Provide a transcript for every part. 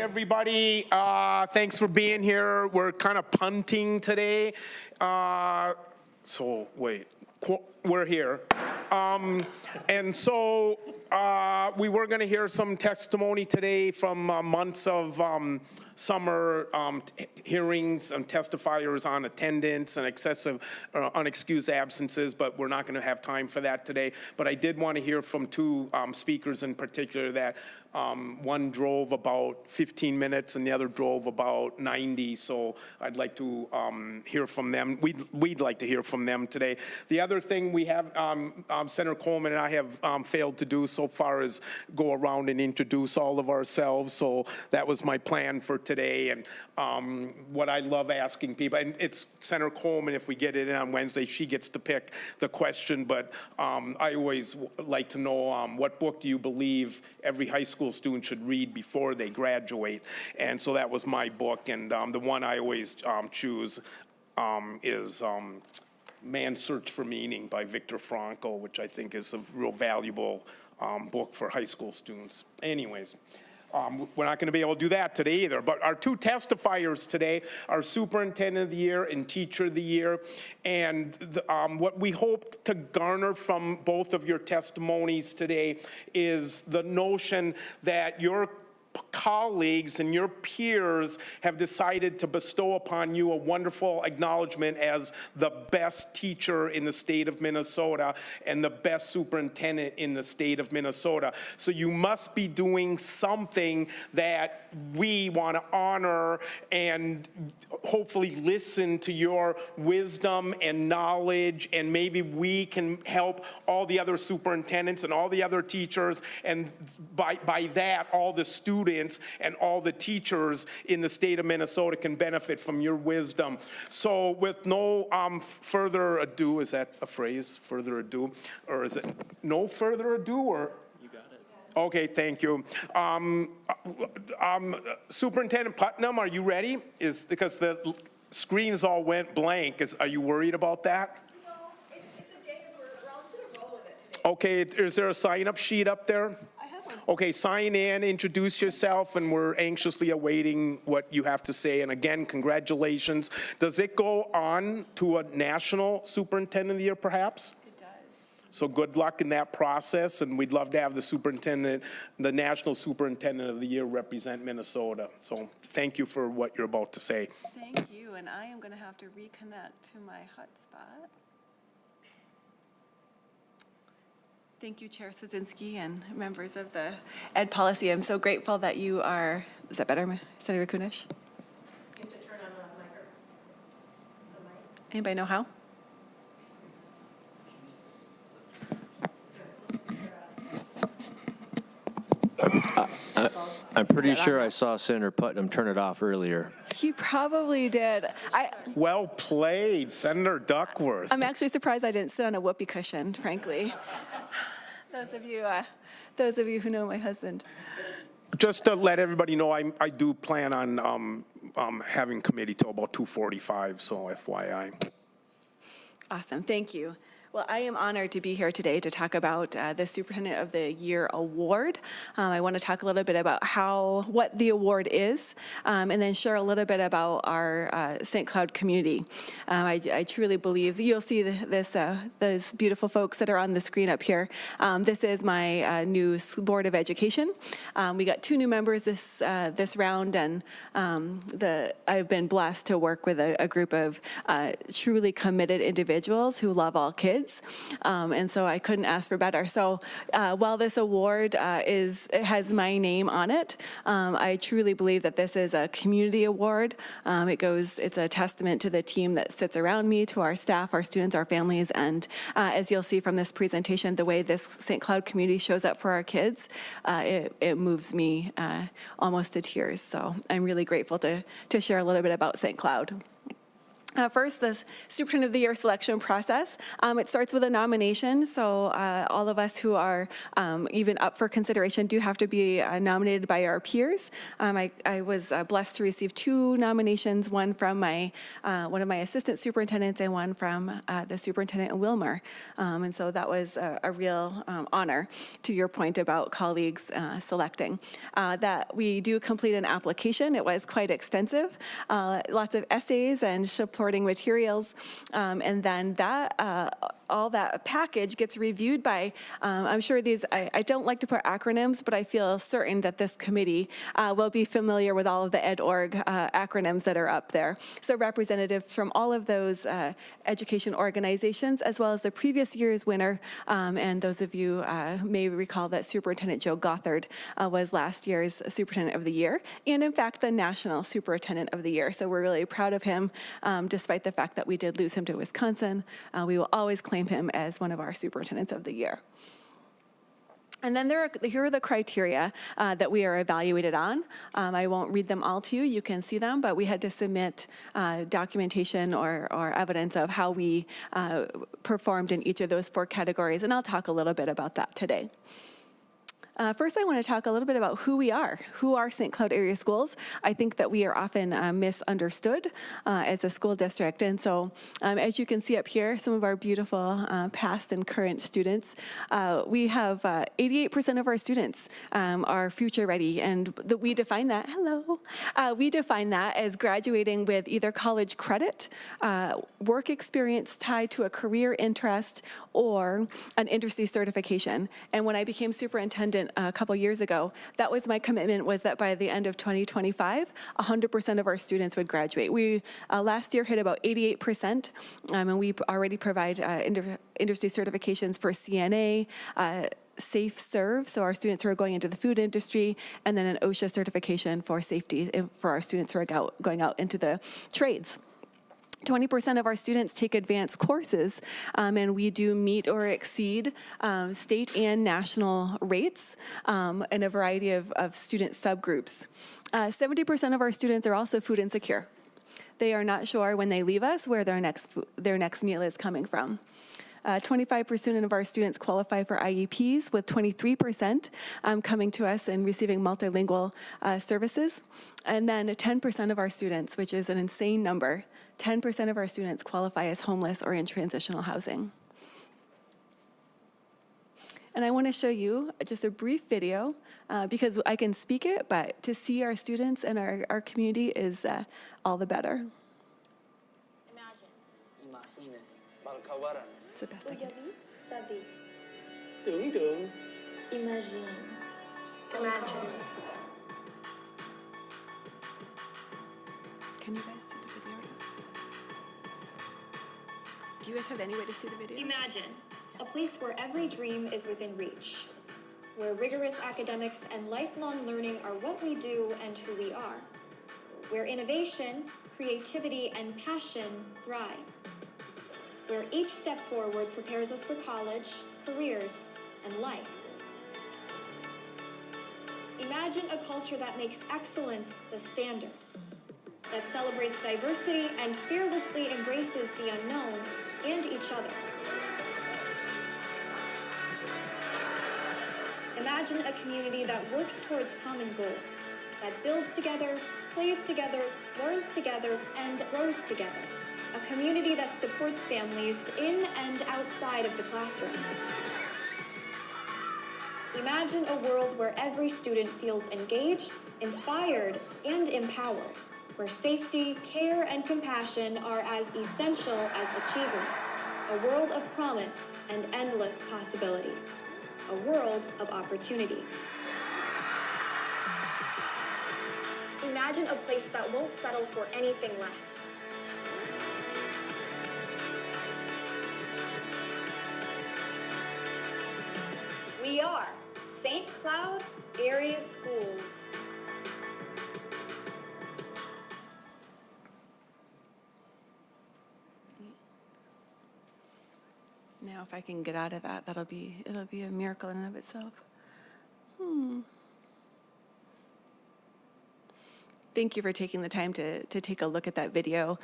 everybody. Thanks for being here. We're kind of punting today. We're here. And so we were going to hear some testimony today from months of summer hearings and testifiers on attendance and excessive unexcused absences, but we're not going to have time for that today. But I did want to hear from two speakers in particular that one drove about 15 minutes and the other drove about 90. So I'd like to hear from them. We'd like to hear from them today. The other thing we have, Senator Coleman and I have failed to do so far is go around and introduce all of ourselves. So that was my plan for today. And what I love asking people, and it's Senator Coleman, if we get it in on Wednesday, she gets to pick the question. But I always like to know what book do you believe every high school student should read before they graduate? And so that was my book. And the one I always choose is Man's Search for Meaning by Viktor Frankl, which I think is a real valuable book for high school students. Anyways, we're not going to be able to do that today either. But our two testifiers today are Superintendent of the Year and Teacher of the Year. And what we hope to garner from both of your testimonies today is the notion that your colleagues and your peers have decided to bestow upon you a wonderful acknowledgement as the best teacher in the state of Minnesota and the best superintendent in the state of Minnesota. So you must be doing something that we want to honor and hopefully listen to your wisdom and knowledge, and maybe we can help all the other superintendents and all the other teachers, and by that all the students and all the teachers in the state of Minnesota can benefit from your wisdom. So with no further ado, is that a phrase, further ado? Or is it no further ado, or? You got it. Okay, thank you. Superintendent Putnam, are you ready? Because the screens all went blank. Are you worried about that? No, it's a day we're all going to roll with it today. Okay, is there a sign-up sheet up there? Okay, sign in, introduce yourself, and we're anxiously awaiting what you have to say. And again, congratulations. Does it go on to a national superintendent of the year, perhaps? It does. So good luck in that process, and we'd love to have the superintendent, the national superintendent of the year, represent Minnesota. So thank you for what you're about to say. Thank you, and I am going to have to reconnect to my hotspot. Thank you, Chair Swedzinski and members of the Ed Policy. I'm so grateful that you are, is that better, Senator Kunish? You have to turn on the mic. Anybody know how? I'm pretty sure I saw Senator Putnam turn it off earlier. He probably did. Well played, Senator Duckworth. I'm actually surprised I didn't sit on a whoopee cushion, frankly. Those of you who know my husband. Just to let everybody know, I do plan on having committee till about 2:45, so FYI. Awesome, thank you. Well, I am honored to be here today to talk about the Superintendent of the Year Award. I want to talk a little bit about what the award is, and then share a little bit about our St. Cloud community. I truly believe you'll see those beautiful folks that are on the screen up here. This is my new Board of Education. We got 2 new members this round, and I've been blessed to work with a group of truly committed individuals who love all kids. And so I couldn't ask for better. So while this award it has my name on it, I truly believe that this is a community award. It's a testament to the team that sits around me, to our staff, our students, our families, and as you'll see from this presentation, the way this St. Cloud community shows up for our kids, it moves me almost to tears. So I'm really grateful to share a little bit about St. Cloud. First, the Superintendent of the Year selection process. It starts with a nomination, so all of us who are even up for consideration do have to be nominated by our peers. I was blessed to receive 2 nominations, one from one of my assistant superintendents and one from the superintendent in Wilmer. And so that was a real honor, to your point about colleagues selecting. That we do complete an application. It was quite extensive, lots of essays and supporting materials, and then all that package gets reviewed by, I'm sure I don't like to put acronyms, but I feel certain that this committee will be familiar with all of the ed.org acronyms that are up there. So representatives from all of those education organizations, as well as the previous year's winner, and those of you may recall that Superintendent Joe Gothard was last year's Superintendent of the Year, and in fact, the National Superintendent of the Year. So we're really proud of him, despite the fact that we did lose him to Wisconsin. We will always claim him as one of our Superintendents of the Year. And then here are the criteria that we are evaluated on. I won't read them all to you. You can see them, but we had to submit documentation or evidence of how we performed in each of those 4 categories, and I'll talk a little bit about that today. First, I want to talk a little bit about who we are. Who are St. Cloud Area Schools? I think that we are often misunderstood as a school district. And so, as you can see up here, some of our beautiful past and current students, we have 88% of our students are future ready. And we define that, we define that as graduating with either college credit, work experience tied to a career interest, or an industry certification. And when I became superintendent a couple years ago, that was my commitment, was that by the end of 2025, 100% of our students would graduate. We last year hit about 88%, and we already provide industry certifications for CNA, Safe Serve, so our students who are going into the food industry, and then an OSHA certification for safety for our students who are going out into the trades. 20% of our students take advanced courses, and we do meet or exceed state and national rates in a variety of student subgroups. 70% of our students are also food insecure. They are not sure when they leave us where their next meal is coming from. 25% of our students qualify for IEPs, with 23% coming to us and receiving multilingual services. And then 10% of our students, which is an insane number, 10% of our students qualify as homeless or in transitional housing. And I want to show you just a brief video because I can speak it, but to see our students and our community is all the better. Imagine. Balkawaran. It's the best I can. Sabi. Dung. Imagine. Imagine. Can you guys see the video? Do you guys have any way to see the video? Imagine a place where every dream is within reach, where rigorous academics and lifelong learning are what we do and who we are, where innovation, creativity, and passion thrive, where each step forward prepares us for college, careers, and life. Imagine a culture that makes excellence the standard, that celebrates diversity and fearlessly embraces the unknown and each other. Imagine a community that works towards common goals, that builds together, plays together, learns together, and grows together. A community that supports families in and outside of the classroom. Imagine a world where every student feels engaged, inspired, and empowered, where safety, care, and compassion are as essential as achievements. A world of promise and endless possibilities. A world of opportunities. Imagine a place that won't settle for anything less. We are St. Cloud Area Schools. Now, if I can get out of that, it'll be a miracle in and of itself. Thank you for taking the time to take a look at that video.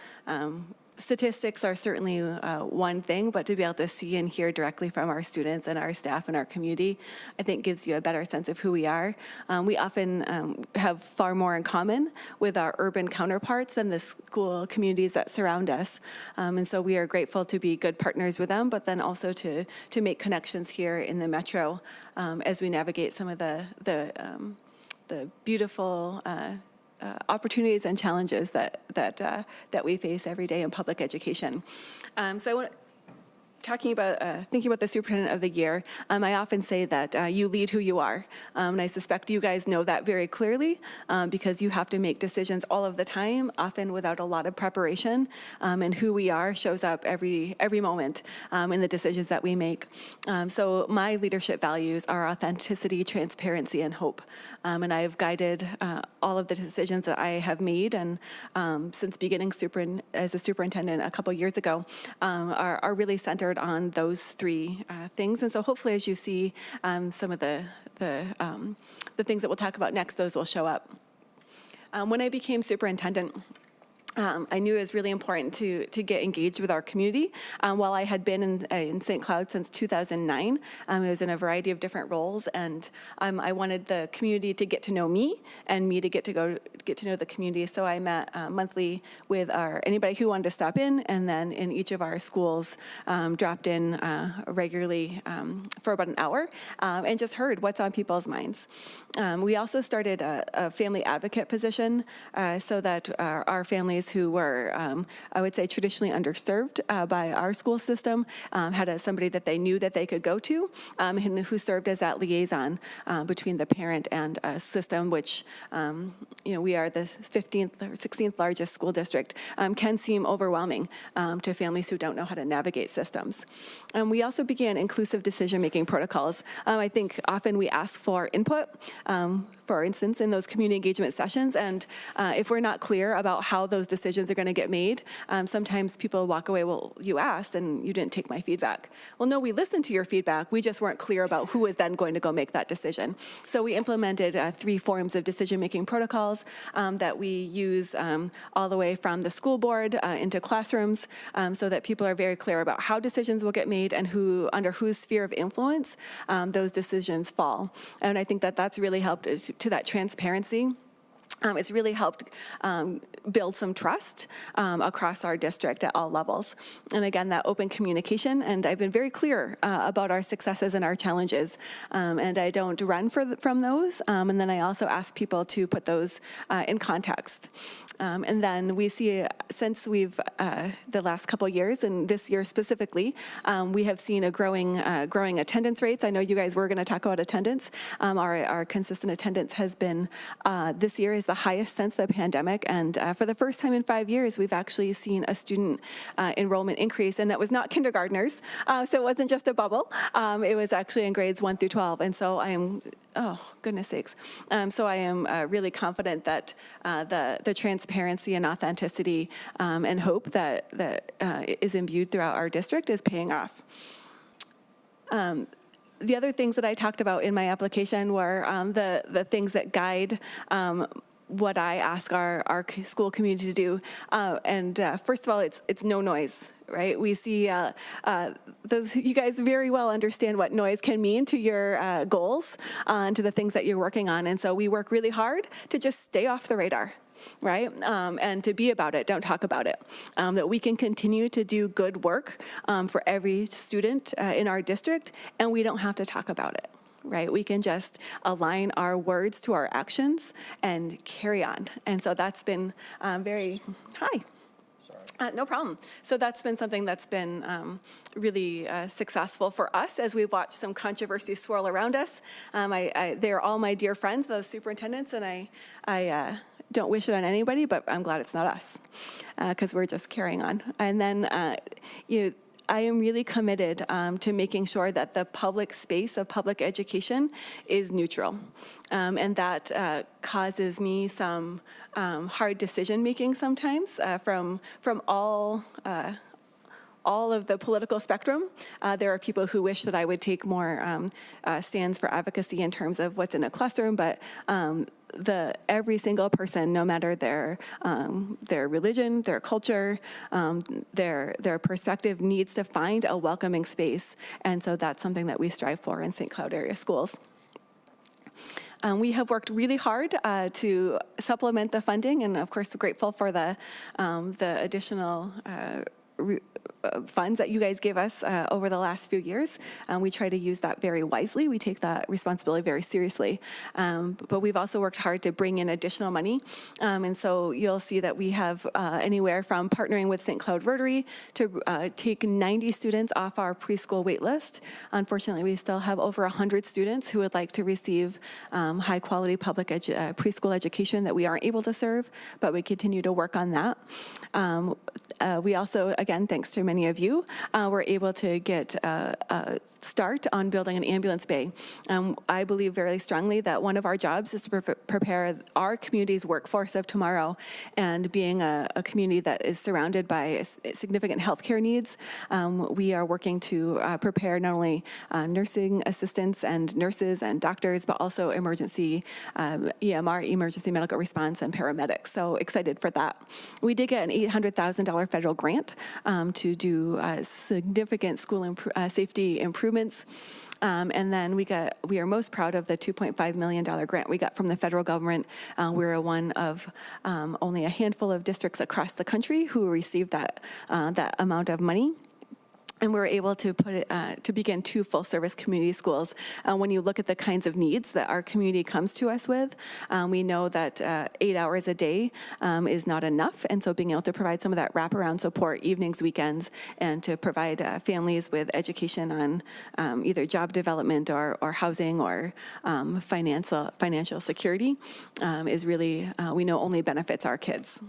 statistics are certainly one thing, but to be able to see and hear directly from our students and our staff and our community, I think gives you a better sense of who we are. We often have far more in common with our urban counterparts than the school communities that surround us. And so we are grateful to be good partners with them, but then also to make connections here in the metro as we navigate some of the beautiful opportunities and challenges that we face every day in public education. So I want thinking about the superintendent of the year, I often say that you lead who you are. And I suspect you guys know that very clearly because you have to make decisions all of the time, often without a lot of preparation. And who we are shows up every moment in the decisions that we make. So my leadership values are authenticity, transparency, and hope. And I've guided all of the decisions that I have made, and since beginning as a superintendent a couple years ago, are really centered on those three things. And so hopefully as you see some of the things that we'll talk about next, those will show up. When I became superintendent, I knew it was really important to get engaged with our community. While I had been in St. Cloud since 2009, I was in a variety of different roles, and I wanted the community to get to know me, and me to get to know the community. So I met monthly with anybody who wanted to stop in, and then in each of our schools, dropped in regularly for about an hour, and just heard what's on people's minds. We also started a family advocate position so that our families who were, I would say, traditionally underserved by our school system had somebody that they knew that they could go to, and who served as that liaison between the parent and system, which, we are the 15th or 16th largest school district, can seem overwhelming to families who don't know how to navigate systems. We also began inclusive decision-making protocols. I think often we ask for input, for instance, in those community engagement sessions, and if we're not clear about how those decisions are going to get made, sometimes people walk away, well, you asked and you didn't take my feedback. Well, no, we listened to your feedback, we just weren't clear about who was then going to go make that decision. So we implemented 3 forms of decision-making protocols that we use all the way from the school board into classrooms, so that people are very clear about how decisions will get made and under whose sphere of influence those decisions fall. And I think that that's really helped to that transparency. It's really helped build some trust across our district at all levels. And again, that open communication, and I've been very clear about our successes and our challenges, and I don't run from those, and then I also ask people to put those in context. And then we see, since we've, the last couple years, and this year specifically, we have seen a growing attendance rates. I know you guys were going to talk about attendance. Our consistent attendance has been, this year is the highest since the pandemic, and for the first time in 5 years, we've actually seen a student enrollment increase, and that was not kindergartners, so it wasn't just a bubble. It was actually in grades 1 through 12, and so I am, oh, goodness sakes. So I am really confident that the transparency and authenticity and hope that is imbued throughout our district is paying off. The other things that I talked about in my application were the things that guide what I ask our school community to do. And first of all, it's no noise, right? We see, you guys very well understand what noise can mean to your goals and to the things that you're working on. And so we work really hard to just stay off the radar, right? And to be about it, don't talk about it. That we can continue to do good work for every student in our district, and we don't have to talk about it. Right? We can just align our words to our actions and carry on. And so that's been very, hi. Sorry. No problem. So that's been something that's been really successful for us as we've watched some controversy swirl around us. They're all my dear friends, those superintendents, and I don't wish it on anybody, but I'm glad it's not us because we're just carrying on. And then, I am really committed to making sure that the public space of public education is neutral. And that causes me some hard decision-making sometimes from all of the political spectrum. There are people who wish that I would take more stands for advocacy in terms of what's in a classroom, but every single person, no matter their religion, their culture, their perspective, needs to find a welcoming space. And so that's something that we strive for in St. Cloud area schools. We have worked really hard to supplement the funding, and of course, grateful for the additional funds that you guys gave us over the last few years. We try to use that very wisely. We take that responsibility very seriously. But we've also worked hard to bring in additional money. And so you'll see that we have anywhere from partnering with St. Cloud Rotary to take 90 students off our preschool wait list. Unfortunately, we still have over 100 students who would like to receive high quality public preschool education that we aren't able to serve, but we continue to work on that. We also, again, thanks to many of you, were able to get a start on building an ambulance bay. I believe very strongly that one of our jobs is to prepare our community's workforce of tomorrow, and being a community that is surrounded by significant healthcare needs, we are working to prepare not only nursing assistants and nurses and doctors, but also emergency EMR, emergency medical response, and paramedics. So excited for that. We did get an $800,000 federal grant to do significant school safety improvements. And then we are most proud of the $2.5 million grant we got from the federal government. We're one of only a handful of districts across the country who received that amount of money. And we were able to put it to begin 2 full-service community schools. When you look at the kinds of needs that our community comes to us with, we know that 8 hours a day is not enough. And so being able to provide some of that wraparound support, evenings, weekends, and to provide families with education on either job development or housing or financial security is really, we know, only benefits our kids.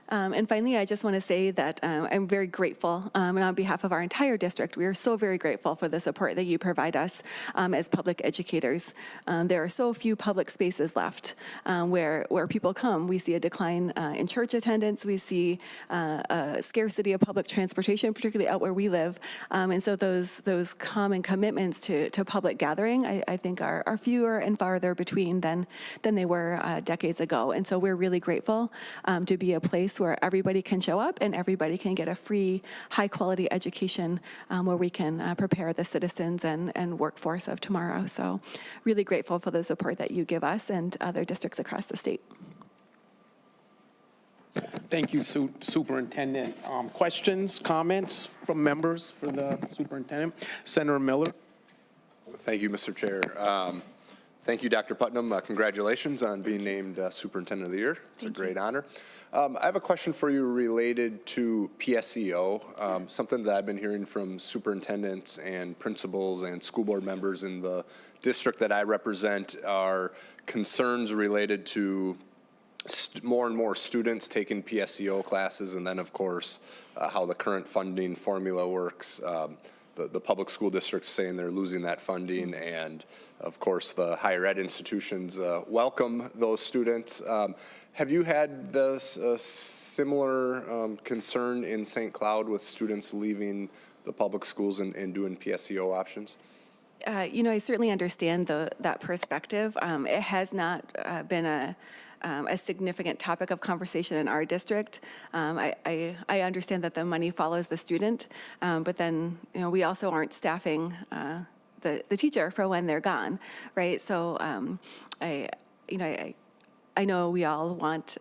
And finally, I just want to say that I'm very grateful, and on behalf of our entire district, we are so very grateful for the support that you provide us as public educators. There are so few public spaces left where people come. We see a decline in church attendance. We see a scarcity of public transportation, particularly out where we live. And so those common commitments to public gathering, I think, are fewer and farther between than they were decades ago. And so we're really grateful to be a place where everybody can show up and everybody can get a free, high-quality education where we can prepare the citizens and workforce of tomorrow. So really grateful for the support that you give us and other districts across the state. Thank you, Superintendent. Questions, comments from members for the Superintendent? Senator Miller. Thank you, Mr. Chair. Thank you, Dr. Putnam. Congratulations on being named Superintendent of the Year. It's a great honor. I have a question for you related to PSEO, something that I've been hearing from superintendents and principals and school board members in the district that I represent are concerns related to more and more students taking PSEO classes, and then, of course, how the current funding formula works. The public school districts saying they're losing that funding, and of course the higher ed institutions welcome those students. Have you had this similar concern in St. Cloud with students leaving the public schools and doing PSEO options? I certainly understand that perspective. It has not been a significant topic of conversation in our district. I understand that the money follows the student, but then we also aren't staffing the teacher for when they're gone, right? So I know we all want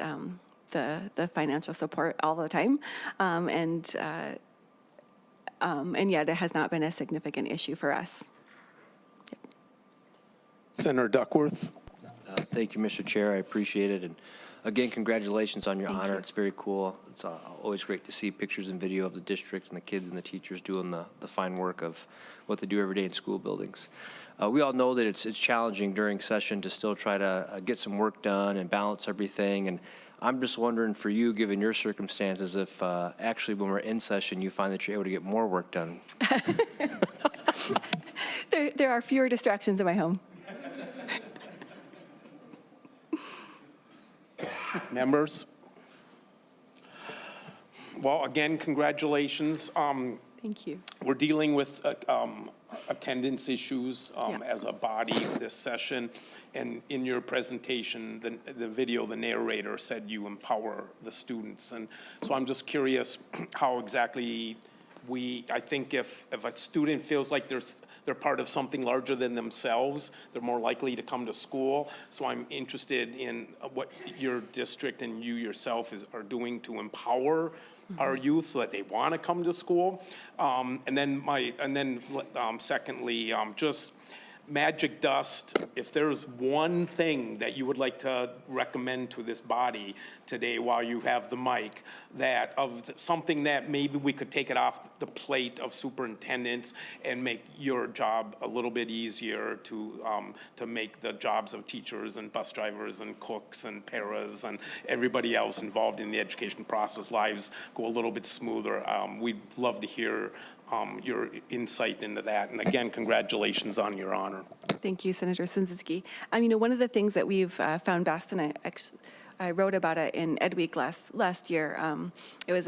the financial support all the time, and yet it has not been a significant issue for us. Yep. Senator Duckworth. Thank you, Mr. Chair. I appreciate it. And again, congratulations on your honor. It's very cool. It's always great to see pictures and video of the district and the kids and the teachers doing the fine work of what they do every day in school buildings. We all know that it's challenging during session to still try to get some work done and balance everything. And I'm just wondering for you, given your circumstances, if actually when we're in session, you find that you're able to get more work done. There are fewer distractions in my home. Members? Well, again, congratulations. Thank Thank you. We're dealing with attendance issues Yeah. as a body this session. And in your presentation, the video, the narrator said you empower the students. And so I'm just curious how exactly I think if a student feels like they're part of something larger than themselves, they're more likely to come to school. So I'm interested in what your district and you yourself are doing to empower our youth so that they want to come to school. And then secondly, just magic dust, if there's one thing that you would like to recommend to this body today while you have the mic, something that maybe we could take it off the plate of superintendents and make your job a little bit easier to make the jobs of teachers and bus drivers and cooks and paras and everybody else involved in the education process lives go a little bit smoother. We'd love to hear your insight into that. And again, congratulations on your honor. Thank you, Senator Swinzinski. One of the things that we've found best, and I wrote about it in Ed Week last year. It was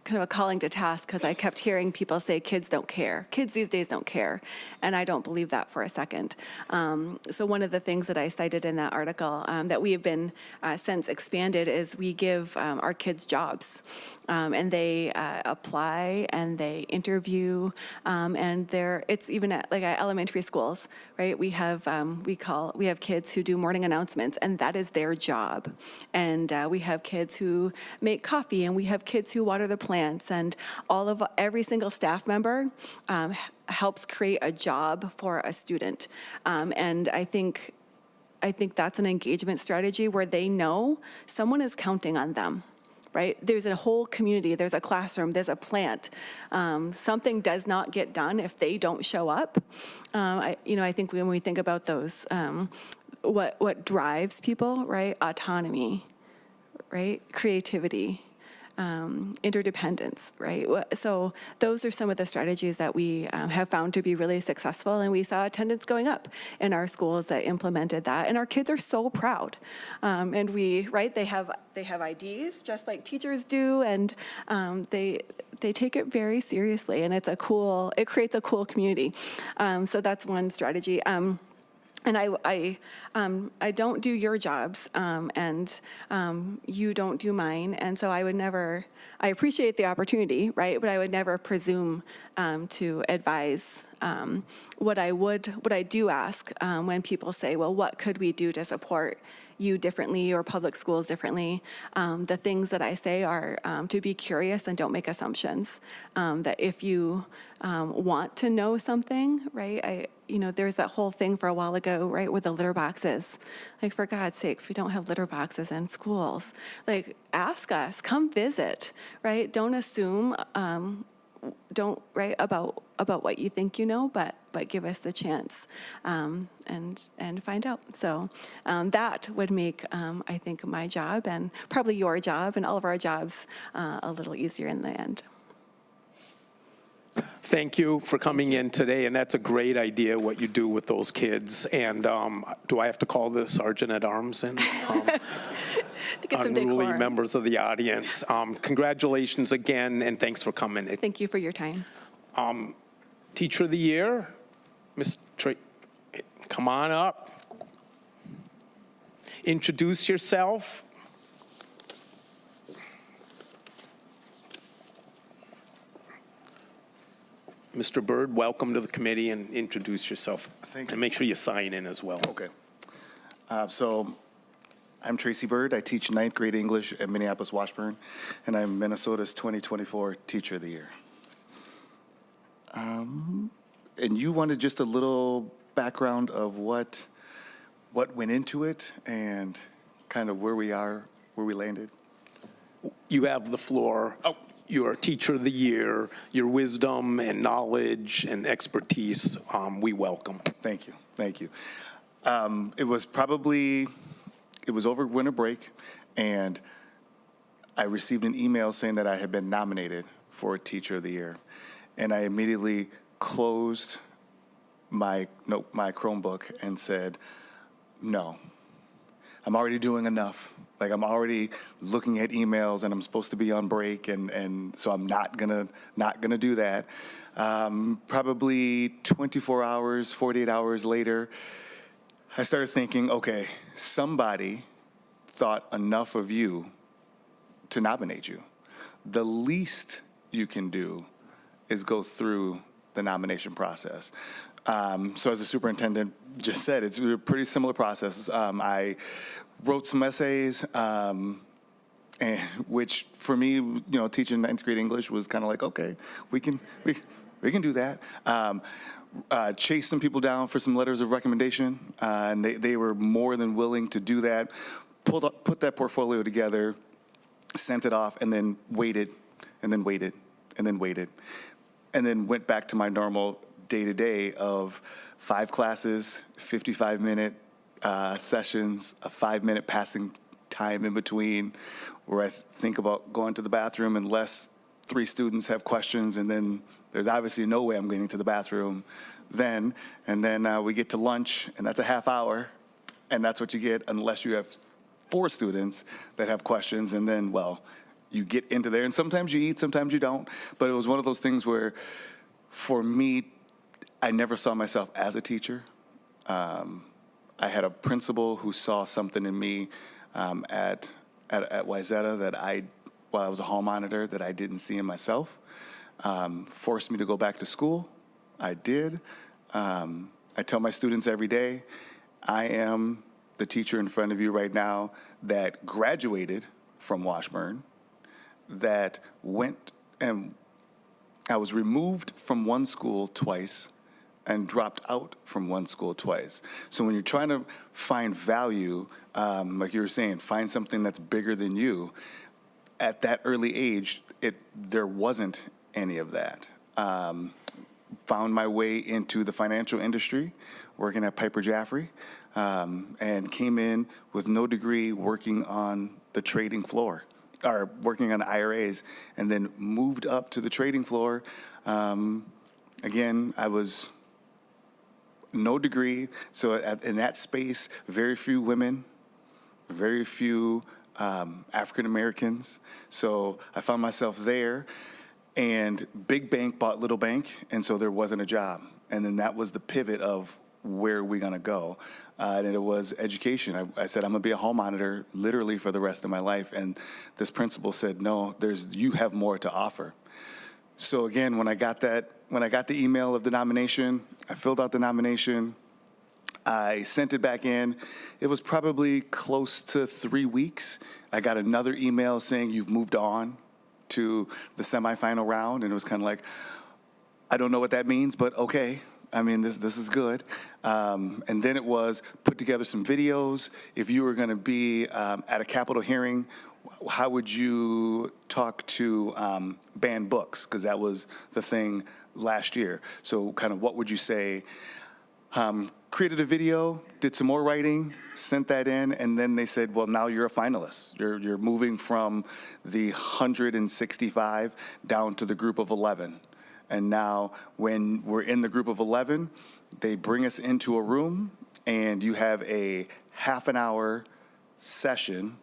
kind of a calling to task because I kept hearing people say kids don't care. Kids these days don't care. And I don't believe that for a second. So one of the things that I cited in that article that we have been since expanded is we give our kids jobs. And they apply and they interview, and it's even at elementary schools, right? We have kids who do morning announcements, and that is their job. And we have kids who make coffee, and we have kids who water the plants, and every single staff member helps create a job for a student. And I think that's an engagement strategy where they know someone is counting on them. Right? There's a whole community, there's a classroom, there's a plant. Something does not get done if they don't show up. I think when we think about those, what drives people, right? Autonomy, right? Creativity, interdependence, right? So those are some of the strategies that we have found to be really successful, and we saw attendance going up in our schools that implemented that, and our kids are so proud. And they have IDs just like teachers do, and they take it very seriously, and it creates a cool community. So that's one strategy. And I don't do your jobs, and you don't do mine, and so I appreciate the opportunity, right? But I would never presume to advise. What I do ask when people say, well, what could we do to support you differently or public schools differently? The things that I say are to be curious and don't make assumptions. That if you want to know something, right? There's that whole thing for a while ago, right, with the litter boxes. Like, for God's sakes, we don't have litter boxes in schools. Like, ask us, come visit, right? Don't assume, about what you think you know, but give us the chance and find out. So that would make, I think, my job and probably your job and all of our jobs a little easier in the end. Thank you for coming in today, and that's a great idea, what you do with those kids. And do I have to call the Sergeant at Arms in? To get some Unruly decorum. members of the audience. Congratulations again, and thanks for coming. Thank you for your time. Teacher of the Year, Ms. Come on up. Introduce yourself. Mr. Byrd, welcome to the committee, and introduce yourself. Thank you. And make sure you sign in as well. Okay. So I'm Tracy Byrd. I teach 9th grade English at Minneapolis Washburn, and I'm Minnesota's 2024 Teacher of the Year. And you wanted just a little background of what went into it and kind of where we landed? You have the floor. Oh. You're Teacher of the Year. Your wisdom and knowledge and expertise, we welcome. Thank you. Thank you. It was over winter break, and I received an email saying that I had been nominated for Teacher of the Year. And I immediately closed my Chromebook and said, no, I'm already doing enough Like I'm already looking at emails and I'm supposed to be on break, and so I'm not gonna do that. Probably 24 hours, 48 hours later, I started thinking, okay, somebody thought enough of you to nominate you. The least you can do is go through the nomination process. So as the superintendent just said, it's a pretty similar process. I wrote some essays, and which for me, teaching ninth grade English was kind of like, okay, we can do that. Chased some people down for some letters of recommendation, and they were more than willing to do that. Put that portfolio together, sent it off, and then waited, and then waited, and then waited, and then went back to my normal day-to-day of 5 classes, 55-minute sessions, a 5-minute passing time in between, where I think about going to the bathroom unless 3 students have questions, and then there's obviously no way I'm getting to the bathroom then. And then we get to lunch, and that's a half hour, and that's what you get unless you have 4 students that have questions, and then, well, you get into there, and sometimes you eat, sometimes you don't. But it was one of those things where, for me, I never saw myself as a teacher. I had a principal who saw something in me at Wayzata that while I was a hall monitor, that I didn't see in myself. Forced me to go back to school. I did. I tell my students every day, I am the teacher in front of you right now that graduated from Washburn, that went and I was removed from one school twice and dropped out from one school twice. So when you're trying to find value, like you were saying, find something that's bigger than you, at that early age, there wasn't any of that. Found my way into the financial industry, working at Piper Jaffray, and came in with no degree, working on the trading floor, or working on IRAs, and then moved up to the trading floor. Again, I was no degree, so in that space, very few women, very few African Americans. So I found myself there, and big bank bought little bank, and so there wasn't a job. And then that was the pivot of where are we gonna go? And it was education. I said, I'm gonna be a hall monitor literally for the rest of my life. And this principal said, no, you have more to offer. So again, when I got the email of the nomination, I filled out the nomination, I sent it back in. It was probably close to 3 weeks. I got another email saying you've moved on to the semifinal round, and it was kind of like, I don't know what that means, but okay. I mean, this is good. And then it was put together some videos. If you were going to be at a Capitol hearing, how would you talk to ban books? Because that was the thing last year. So kind of what would you say? Created a video, did some more writing, sent that in, and then they said, well, now you're a finalist. You're moving from the 165 down to the group of 11. And now when we're in the group of 11, they bring us into a room, and you have a half an hour session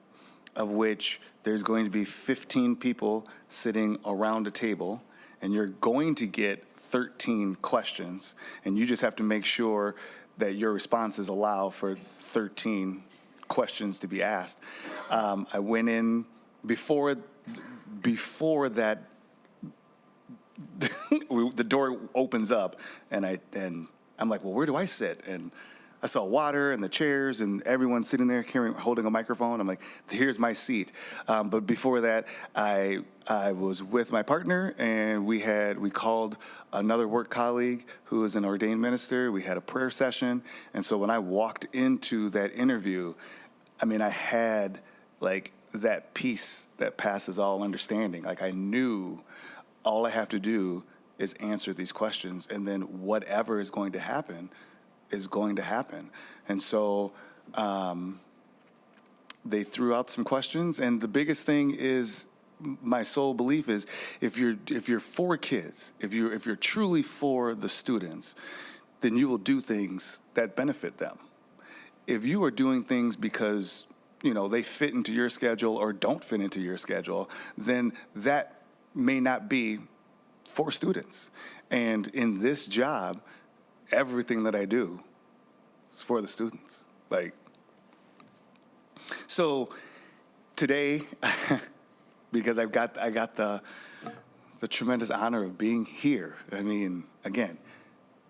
of which there's going to be 15 people sitting around a table, and you're going to get 13 questions, and you just have to make sure that your responses allow for 13 questions to be asked. I went in before that, the door opens up, and I'm like, well, where do I sit? And I saw water and the chairs and everyone sitting there holding a microphone. I'm like, here's my seat. But before that, I was with my partner, and we called another work colleague who is an ordained minister. We had a prayer session. And so when I walked into that interview, I mean, I had like that peace that passes all understanding. Like I knew all I have to do is answer these questions, and then whatever is going to happen is going to happen. And so they threw out some questions, and the biggest thing is, my sole belief is, if you're for kids, if you're truly for the students, then you will do things that benefit them. If you are doing things because they fit into your schedule or don't fit into your schedule, then that may not be for students. And in this job, everything that I do is for the students. So today, because I got the tremendous honor of being here. I mean, again,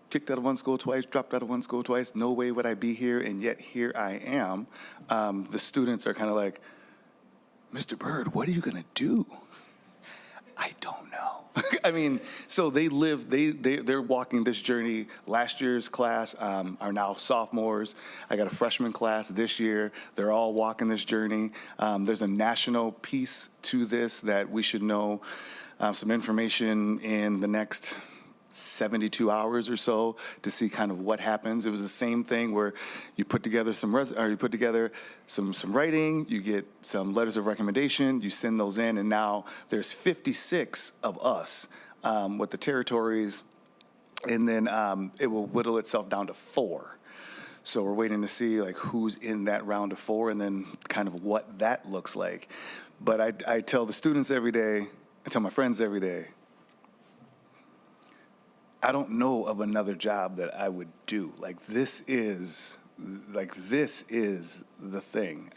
kicked out of one school twice, dropped out of one school twice. No way would I be here, and yet here I am. The students are kind of like, Mr. Byrd, what are you going to do? I don't know. I mean, so they're walking this journey. Last year's class are now sophomores. I got a freshman class this year. They're all walking this journey. There's a national piece to this that we should know some information in the next 72 hours or so to see kind of what happens. It was the same thing where you put together some writing, you get some letters of recommendation, you send those in, and now there's 56 of us with the territories, and then it will whittle itself down to 4. So we're waiting to see who's in that round of 4 and then kind of what that looks like. But I tell the students every day, I tell my friends every day, I don't know of another job that I would do. This is the thing.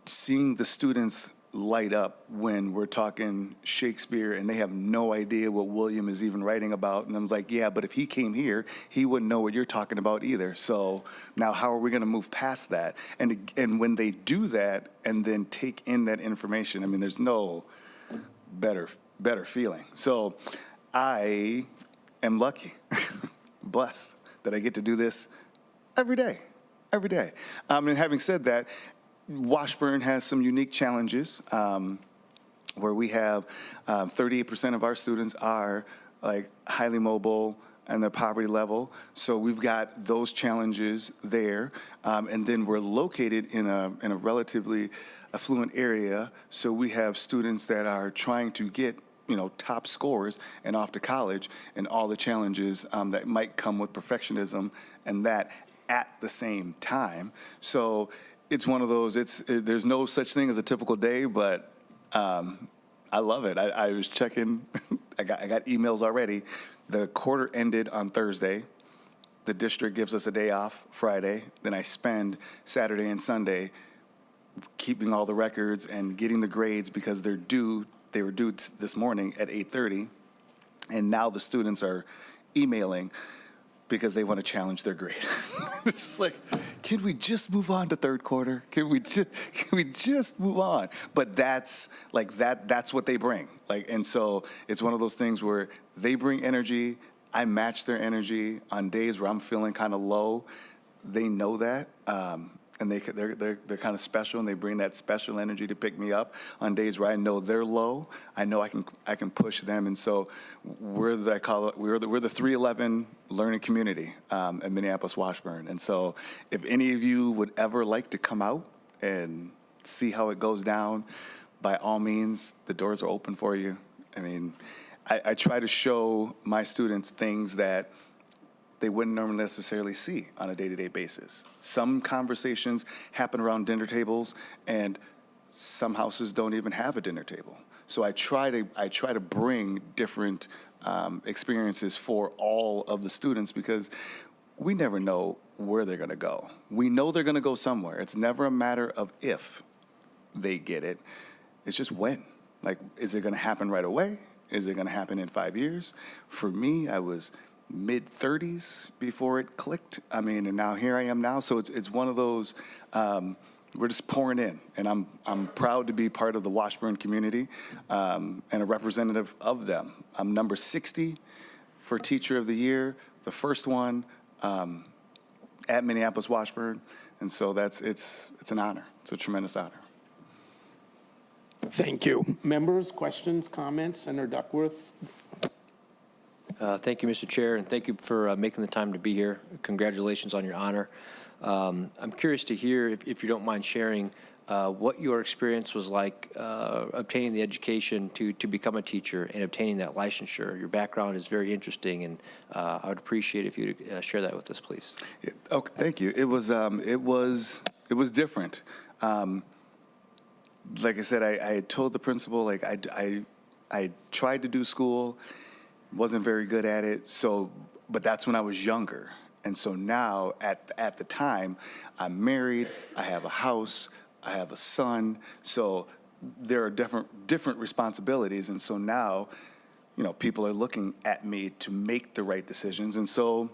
Seeing the students light up when we're talking Shakespeare and they have no idea what William is even writing about. And I'm like, yeah, but if he came here, he wouldn't know what you're talking about either. So now how are we going to move past that? And when they do that and then take in that information, I mean, there's no better feeling. So I am lucky, blessed that I get to do this every day. And having said that, Washburn has some unique challenges where we have 38% of our students are highly mobile and the poverty level. So we've got those challenges there. And then we're located in a relatively affluent area. So we have students that are trying to get top scores and off to college, and all the challenges that might come with perfectionism and that at the same time. So it's one of those, there's no such thing as a typical day, but I love it. I was checking, I got emails already. The quarter ended on Thursday. The district gives us a day off Friday. Then I spend Saturday and Sunday keeping all the records and getting the grades because they're due. They were due this morning at 8:30, and now the students are emailing because they want to challenge their grade. It's just can we just move on to third quarter? Can we just move on? But that's what they bring. And so it's one of those things where they bring energy. I match their energy on days where I'm feeling kind of low. They know that. And they're kind of special, and they bring that special energy to pick me up on days where I know they're low. I know I can push them, and so we're the 311 learning community at Minneapolis Washburn. And so if any of you would ever like to come out and see how it goes down, by all means, the doors are open for you. I mean, I try to show my students things that they wouldn't normally necessarily see on a day-to-day basis. Some conversations happen around dinner tables, and some houses don't even have a dinner table. So I try to bring different experiences for all of the students because we never know where they're going to go. We know they're going to go somewhere. It's never a matter of if they get it. It's just when. Is it going to happen right away? Is it going to happen in 5 years? For me, I was mid-30s before it clicked. I mean, and now here I am now. So it's one of those, we're just pouring in. And I'm proud to be part of the Washburn community and a representative of them. I'm number 60 for Teacher of the Year, the first one at Minneapolis Washburn. And so it's an honor. It's a tremendous honor. Thank you. Members, questions, comments? Senator Duckworth? Thank you, Mr. Chair, and thank you for making the time to be here. Congratulations on your honor. I'm curious to hear, if you don't mind sharing, what your experience was like obtaining the education to become a teacher and obtaining that licensure. Your background is very interesting, and I would appreciate if you would share that with us, please. Okay, thank you. It was was different. Like I said, I had told the principal, like, I tried to do school, wasn't very good at it, so, but that's when I was younger. And so now, at the time, I'm married, I have a house, I have a son, so there are different responsibilities. And so now, you know, people are looking at me to make the right decisions. And so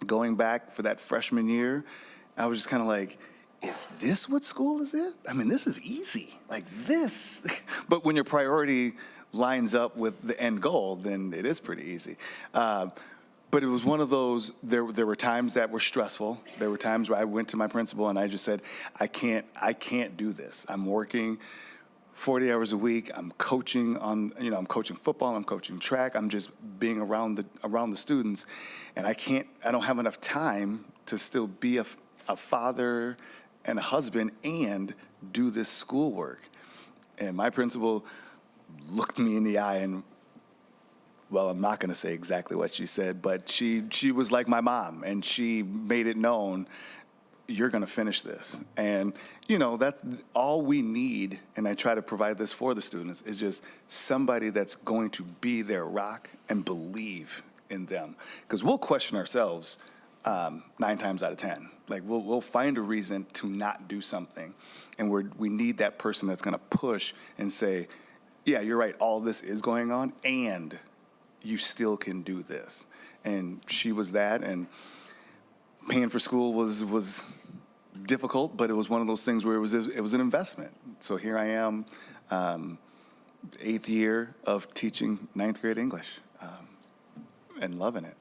going back for that freshman year, I was just kind of like, is this what school is? I mean, this is easy, like this. But when your priority lines up with the end goal, then it is pretty easy. But it was one of those, there were times that were stressful. There were times where I went to my principal and I just said, I can't do this. I'm working 40 hours a week. I'm coaching I'm coaching football, I'm coaching track. I'm just being around the students. And I don't have enough time to still be a father and a husband and do this schoolwork. And my principal looked me in the eye and, well, I'm not going to say exactly what she said, but she was like my mom, and she made it known, you're going to finish this. And, you know, that's all we need, and I try to provide this for the students, is just somebody that's going to be their rock and believe in them. Because we'll question ourselves 9 times out of 10. Like, we'll find a reason to not do something, and we need that person that's going to push and say, yeah, you're right, all this is going on, and you still can do this. And she was that, and paying for school was difficult, but it was one of those things where it was an investment. So here I am, 8th year of teaching 9th grade English, and loving it.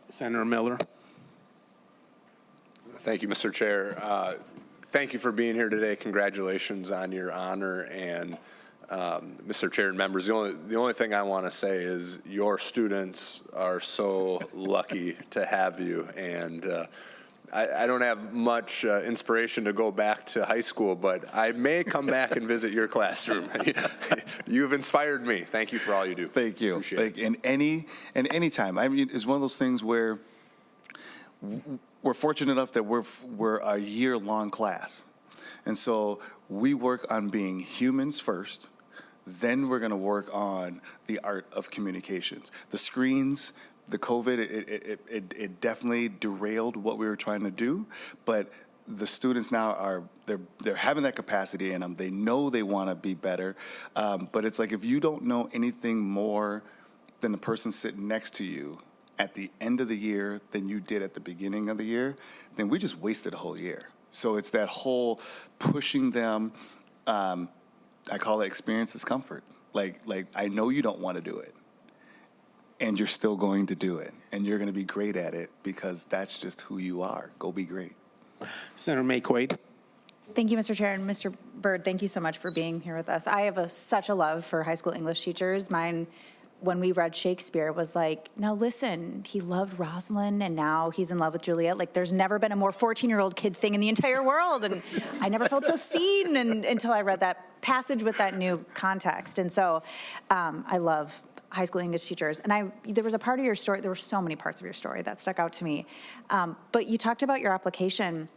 Senator Miller. Thank you, Mr. Chair. Thank you for being here today. Congratulations on your honor. And Mr. Chair and members, the only thing I want to say is your students are so lucky to have you. And I don't have much inspiration to go back to high school, but I may come back and visit your classroom. You've inspired me. Thank you for all you do. Thank you. Appreciate it. And any time. I mean, it's one of those things where we're fortunate enough that we're a year-long class. And so we work on being humans first, then we're going to work on the art of communications. The screens, the COVID, it definitely derailed what we were trying to do, but the students now they're having that capacity in them. They know they want to be better, but it's like if you don't know anything more than the person sitting next to you at the end of the year than you did at the beginning of the year, then we just wasted a whole year. So it's that whole pushing them, I call it experience is comfort. Like I know you don't want to do it, and you're still going to do it, and you're going to be great at it because that's just who you are. Go be great. Senator May-Quade. Thank you, Mr. Chair, and Mr. Byrd, thank you so much for being here with us. I have such a love for high school English teachers. Mine, when we read Shakespeare, was like, now listen, he loved Rosalind and now he's in love with Juliet. Like, there's never been a more 14-year-old kid thing in the entire world. And I never felt so seen until I read that passage with that new context. And so I love high school English teachers. And there was a part of your story, there were so many parts of your story that stuck out to me. But you talked about your application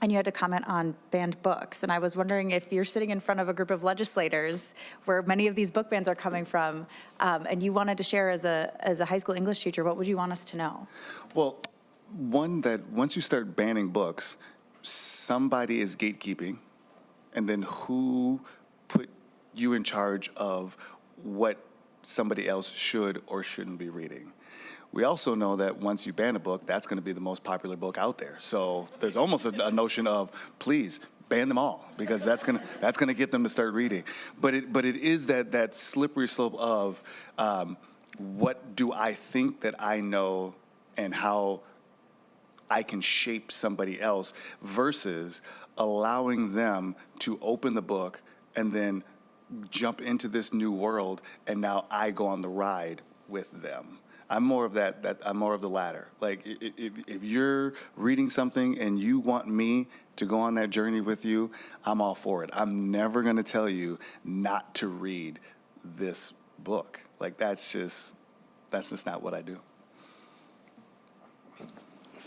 and you had to comment on banned books. And I was wondering if you're sitting in front of a group of legislators where many of these book bans are coming from, and you wanted to share as a high school English teacher, what would you want us to know? Well, one, that once you start banning books, somebody is gatekeeping, and then who put you in charge of what somebody else should or shouldn't be reading? We also know that once you ban a book, that's going to be the most popular book out there. So there's almost a notion of, please, ban them all, because that's going to get them to start reading. But it is that slippery slope of what do I think that I know and how I can shape somebody else versus allowing them to open the book and then jump into this new world, and now I go on the ride with them. I'm more of I'm more of the latter. Like, if you're reading something and you want me to go on that journey with you, I'm all for it. I'm never going to tell you not to read this book. Like, that's just not what I do.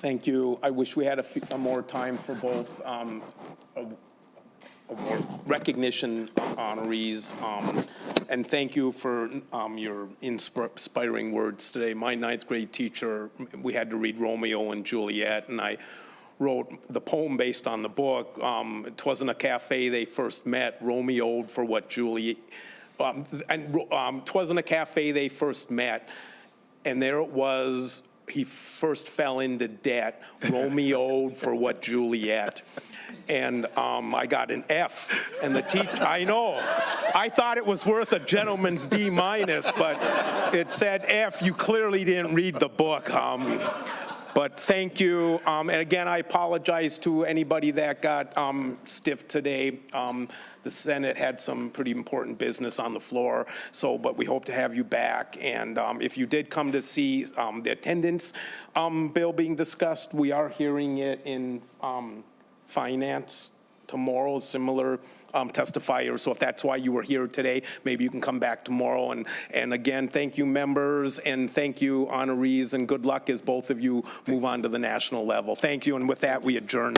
Thank you. I wish we had more time for both award recognition honorees. And thank you for your inspiring words today. My ninth grade teacher, we had to read Romeo and Juliet, and I wrote the poem based on the book. It wasn't a cafe they first met, Romeo for what Juliet, "'Twasn't a cafe they first met, and there it was, he first fell into debt, Romeo for what Juliet." And I got an F, and the teacher, I know, I thought it was worth a gentleman's D-, but it said F. You clearly didn't read the book. But thank you. And again, I apologize to anybody that got stiffed today. The Senate had some pretty important business on the floor, but we hope to have you back. And if you did come to see the attendance bill being discussed, we are hearing it in finance tomorrow, similar testifier. So if that's why you were here today, maybe you can come back tomorrow. And again, thank you, members, and thank you, honorees, and good luck as both of you move on to the national level. Thank you, and with that, we adjourn.